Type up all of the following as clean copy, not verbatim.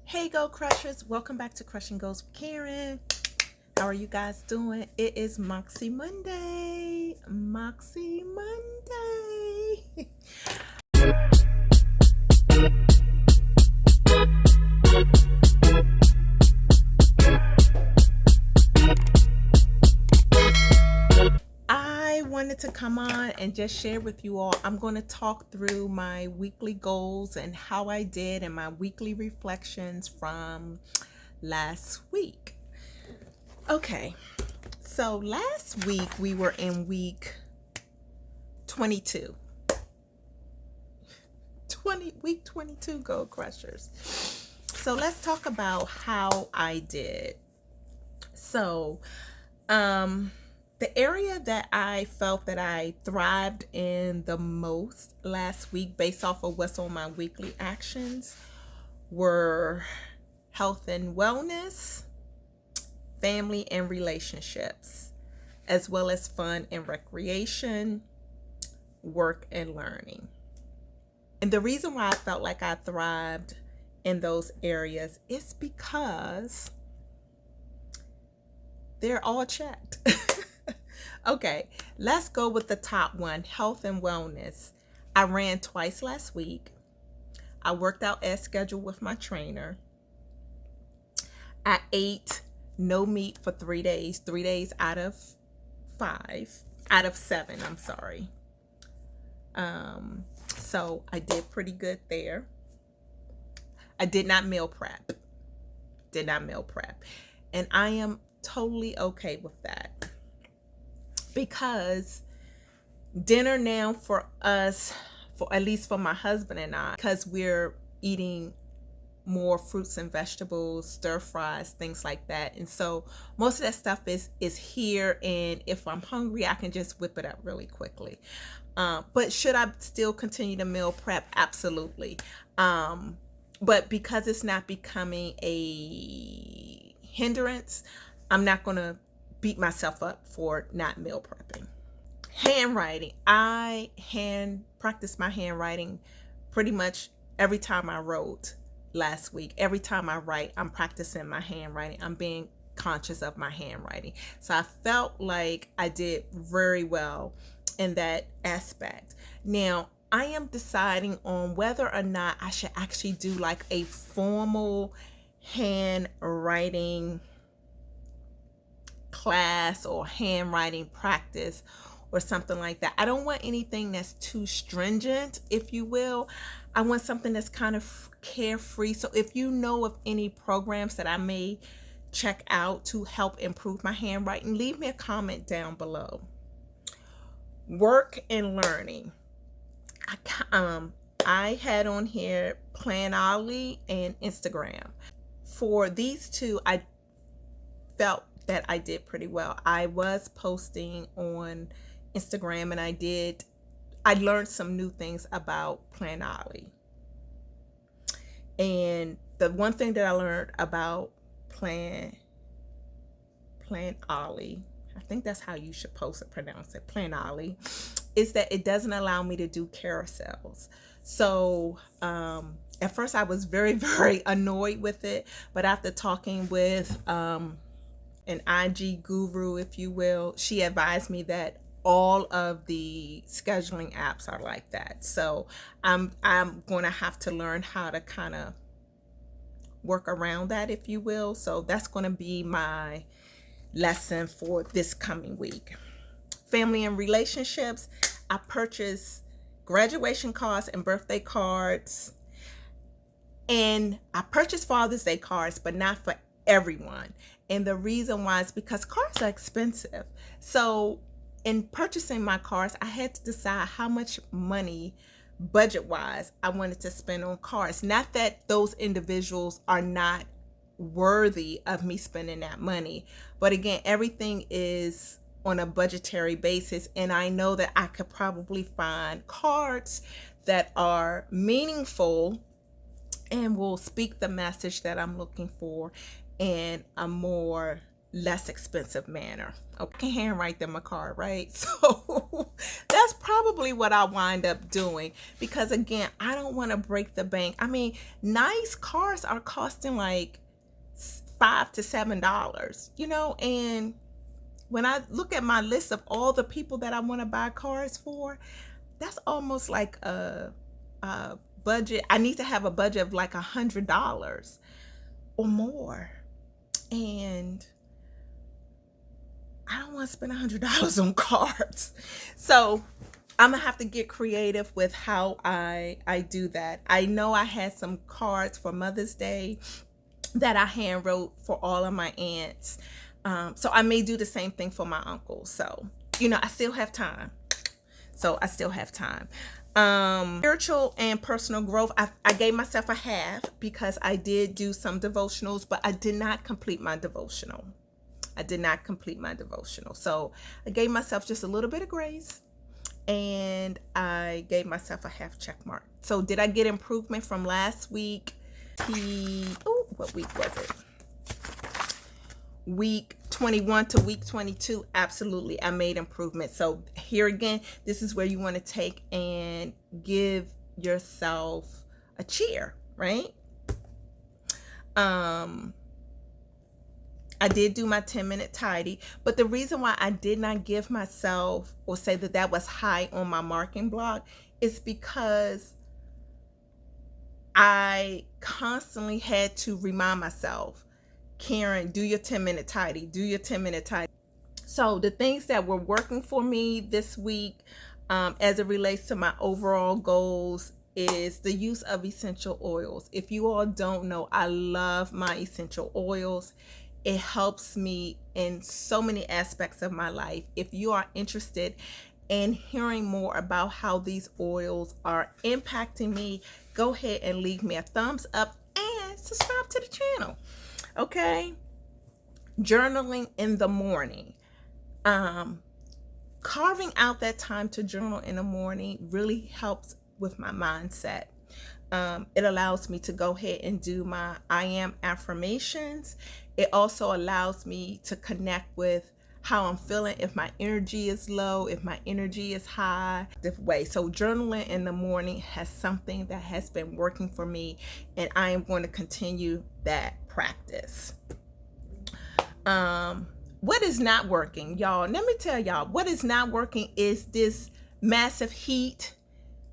Hey Goal Crushers, welcome back to Crushing Goals with Karen. How are you guys doing? It is Makse Monday. Makse Monday. I wanted to come on and just share with you all. I'm going to talk through my weekly goals and how I did and my weekly reflections from last week. Okay, so last week we were in week 22. Week 22 Goal Crushers. So let's talk about how I did. So, the area that I felt that I thrived in the most last week based off of what's on my weekly actions were health and wellness, family and relationships, as well as fun and recreation, work and learning. And the reason why I felt like I thrived in those areas is because they're all checked. Okay, let's go with the top one, health and wellness. I ran twice last week. I worked out as scheduled with my trainer. I ate no meat for 3 days, 3 days out of 7, I'm sorry. So I did pretty good there. I did not meal prep. And I am totally okay with that. Because dinner now for us, for at least for my husband and I, because we're eating more fruits and vegetables, stir fries, things like that. And so most of that stuff is here, and if I'm hungry, I can just whip it up really quickly. But should I still continue to meal prep? Absolutely. But because it's not becoming a hindrance, I'm not going to beat myself up for not meal prepping. Handwriting. I practiced my handwriting pretty much every time I wrote last week. Every time I write, I'm practicing my handwriting. I'm being conscious of my handwriting. So I felt like I did very well in that aspect. Now, I am deciding on whether or not I should actually do like a formal handwriting class or handwriting practice or something like that. I don't want anything that's too stringent, if you will. I want something that's kind of carefree. So if you know of any programs that I may check out to help improve my handwriting, leave me a comment down below. Work and learning. I had on here Planoly and Instagram. For these two, I felt that I did pretty well. I was posting on Instagram, and I learned some new things about Planoly. And the one thing that I learned about Planoly, I think that's how you should pronounce it, Planoly, is that it doesn't allow me to do carousels. So at first I was very, very annoyed with it, but after talking with an IG guru, if you will, she advised me that all of the scheduling apps are like that. So I'm going to have to learn how to kind of work around that, if you will. So that's going to be my lesson for this coming week. Family and relationships. I purchased graduation cards and birthday cards. And I purchased Father's Day cards, but not for everyone. And the reason why is because cards are expensive. So in purchasing my cards, I had to decide how much money, budget-wise, I wanted to spend on cards. Not that those individuals are not worthy of me spending that money. But again, everything is on a budgetary basis. And I know that I could probably find cards that are meaningful and will speak the message that I'm looking for in a more less expensive manner. Okay, I can handwrite them a card, right? So that's probably what I wind up doing, because again, I don't want to break the bank. I mean, nice cards are costing like $5 to $7, and when I look at my list of all the people that I want to buy cards for, that's almost like a budget. I need to have a budget of like $100 or more. And I don't want to spend $100 on cards. So I'm gonna have to get creative with how I do that. I know I had some cards for Mother's Day that I hand wrote for all of my aunts. So I may do the same thing for my uncles. So, I still have time. Spiritual and personal growth. I gave myself a half because I did do some devotionals, but I did not complete my devotional. So I gave myself just a little bit of grace, and I gave myself a half check mark. So did I get improvement from last week? What week was it? Week 21 to week 22. Absolutely, I made improvement. So here again, this is where you want to take and give yourself a cheer, right? I did do my 10-minute tidy, but the reason why I did not give myself or say that was high on my marking block is because I constantly had to remind myself, Karen, do your 10-minute tidy, So the things that were working for me this week, as it relates to my overall goals, is the use of essential oils. If you all don't know, I love my essential oils. It helps me in so many aspects of my life. If you are interested in hearing more about how these oils are impacting me, go ahead and leave me a thumbs up and subscribe to the channel. Okay? Journaling in the morning. Carving out that time to journal in the morning really helps with my mindset. It allows me to go ahead and do my I am affirmations. It also allows me to connect with how I'm feeling, if my energy is low, if my energy is high, this way. So journaling in the morning has something that has been working for me, and I am going to continue that practice. What is not working, y'all? Let me tell y'all, what is not working is this massive heat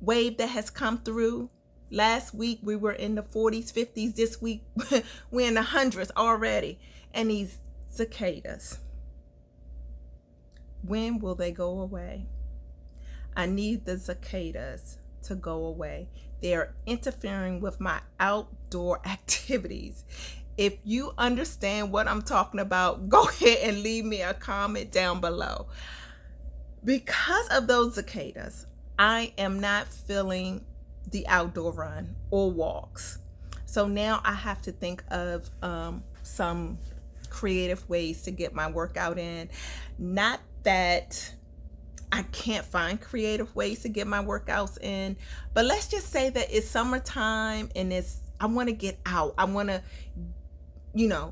wave that has come through. Last week we were in the 40s, 50s. This week we're in the hundreds already. And these cicadas, when will they go away? I need the cicadas to go away. They are interfering with my outdoor activities. If you understand what I'm talking about, go ahead and leave me a comment down below. Because of those cicadas, I am not feeling the outdoor run or walks. So now I have to think of some creative ways to get my workout in. Not that I can't find creative ways to get my workouts in, but let's just say that it's summertime and I want to get out. I want to,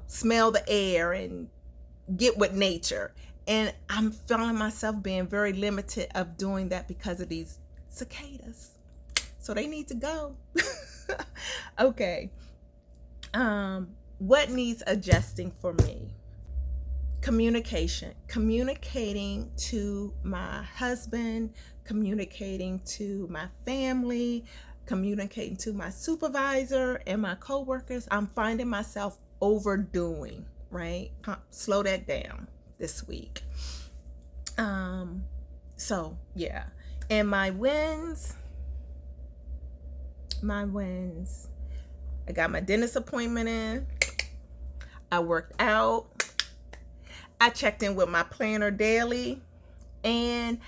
smell the air and get with nature. And I'm feeling myself being very limited of doing that because of these cicadas. So they need to go. Okay. What needs adjusting for me? Communication. Communicating to my husband, communicating to my family, communicating to my supervisor and my coworkers. I'm finding myself overdoing, right? Slow that down this week. So yeah. And my wins, I got my dentist appointment in. I worked out. I checked in with my planner daily, and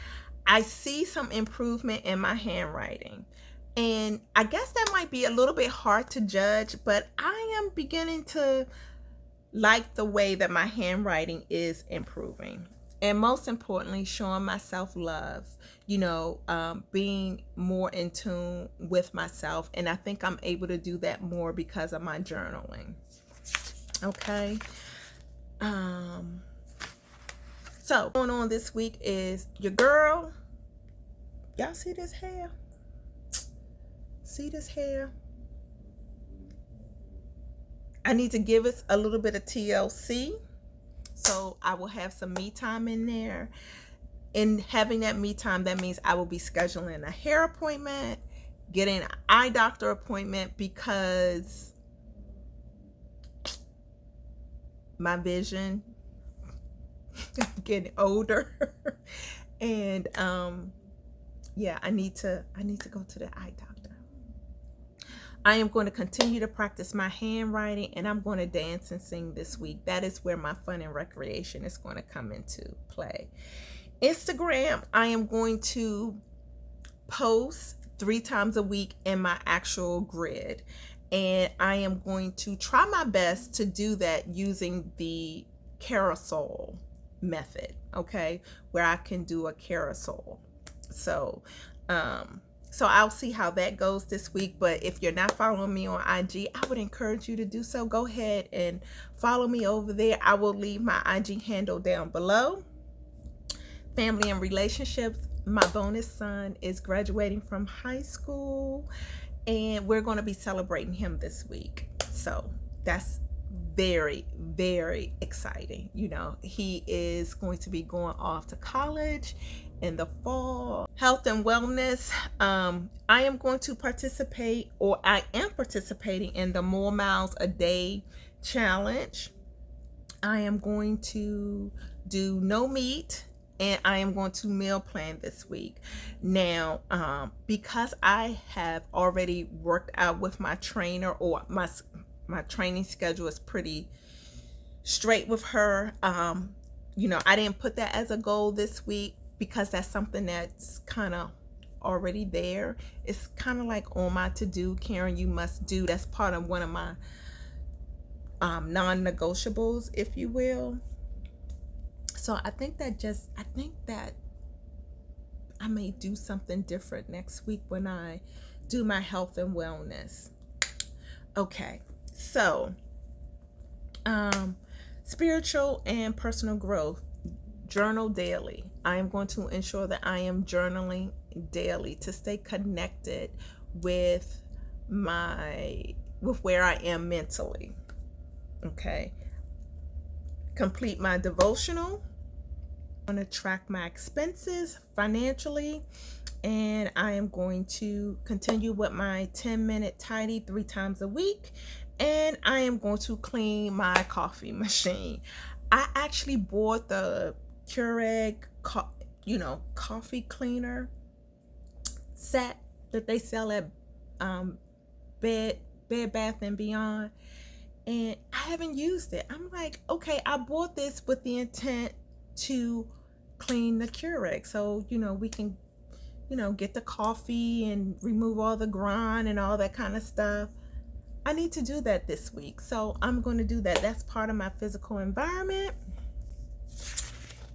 I see some improvement in my handwriting. And I guess that might be a little bit hard to judge, but I am beginning to like the way that my handwriting is improving. And most importantly, showing myself love, being more in tune with myself. And I think I'm able to do that more because of my journaling. Okay. So going on this week is your girl. Y'all see this hair? See this hair? I need to give it a little bit of TLC. So I will have some me time in there. In having that me time, that means I will be scheduling a hair appointment, getting an eye doctor appointment, because my vision, I'm getting older. And yeah, I need to go to the eye doctor. I am going to continue to practice my handwriting, and I'm going to dance and sing this week. That is where my fun and recreation is going to come into play. Instagram, I am going to post 3 times a week in my actual grid, and I am going to try my best to do that using the carousel method, okay, where I can do a carousel. So I'll see how that goes this week. But if you're not following me on IG, I would encourage you to do so. Go ahead and follow me over there. I will leave my IG handle down below. Family and relationships, my bonus son is graduating from high school, and we're going to be celebrating him this week. So that's very, very exciting. You know, he is going to be going off to college in the fall. Health and wellness, I am going to participate, or I am participating in the More Miles a Day challenge. I am going to do no meat, and I am going to meal plan this week. Now, because I have already worked out with my trainer, or my training schedule is pretty straight with her. You know, I didn't put that as a goal this week, because that's something that's kind of already there. It's kind of like on my to-do, Karen, you must do. That's part of one of my non-negotiables, if you will. So I think that I may do something different next week when I do my health and wellness. Okay, so spiritual and personal growth. Journal daily. I am going to ensure that I am journaling daily to stay connected with where I am mentally. Okay. Complete my devotional. I'm going to track my expenses financially, and I am going to continue with my 10-minute tidy 3 times a week, and I am going to clean my coffee machine. I actually bought the Keurig, coffee cleaner set that they sell at Bed Bath & Beyond, and I haven't used it. I'm like, okay, I bought this with the intent to clean the Keurig, so we can get the coffee and remove all the grind and all that kind of stuff. I need to do that this week, so I'm going to do that. That's part of my physical environment.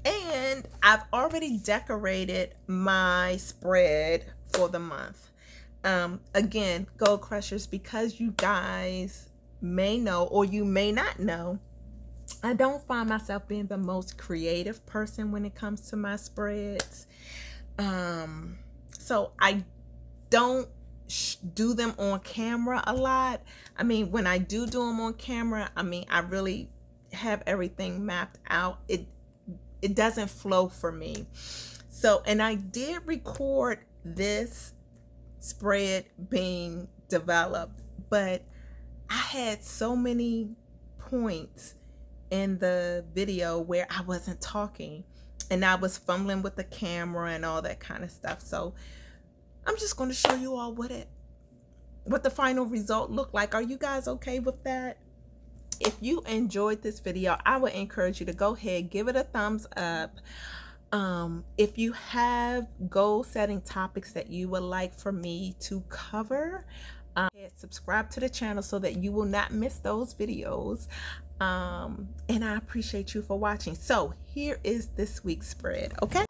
And I've already decorated my spread for the month. Again, Goal Crushers, because you guys may know, or you may not know, I don't find myself being the most creative person when it comes to my spreads. So I don't do them on camera a lot. I mean, when I do them on camera, I mean, I really have everything mapped out. It doesn't flow for me. So, and I did record this spread being developed, but I had so many points in the video where I wasn't talking, and I was fumbling with the camera and all that kind of stuff. So I'm just going to show you all what the final result looked like. Are you guys okay with that? If you enjoyed this video, I would encourage you to go ahead, give it a thumbs up. If you have goal setting topics that you would like for me to cover, subscribe to the channel so that you will not miss those videos. And I appreciate you for watching. So here is this week's spread. Okay.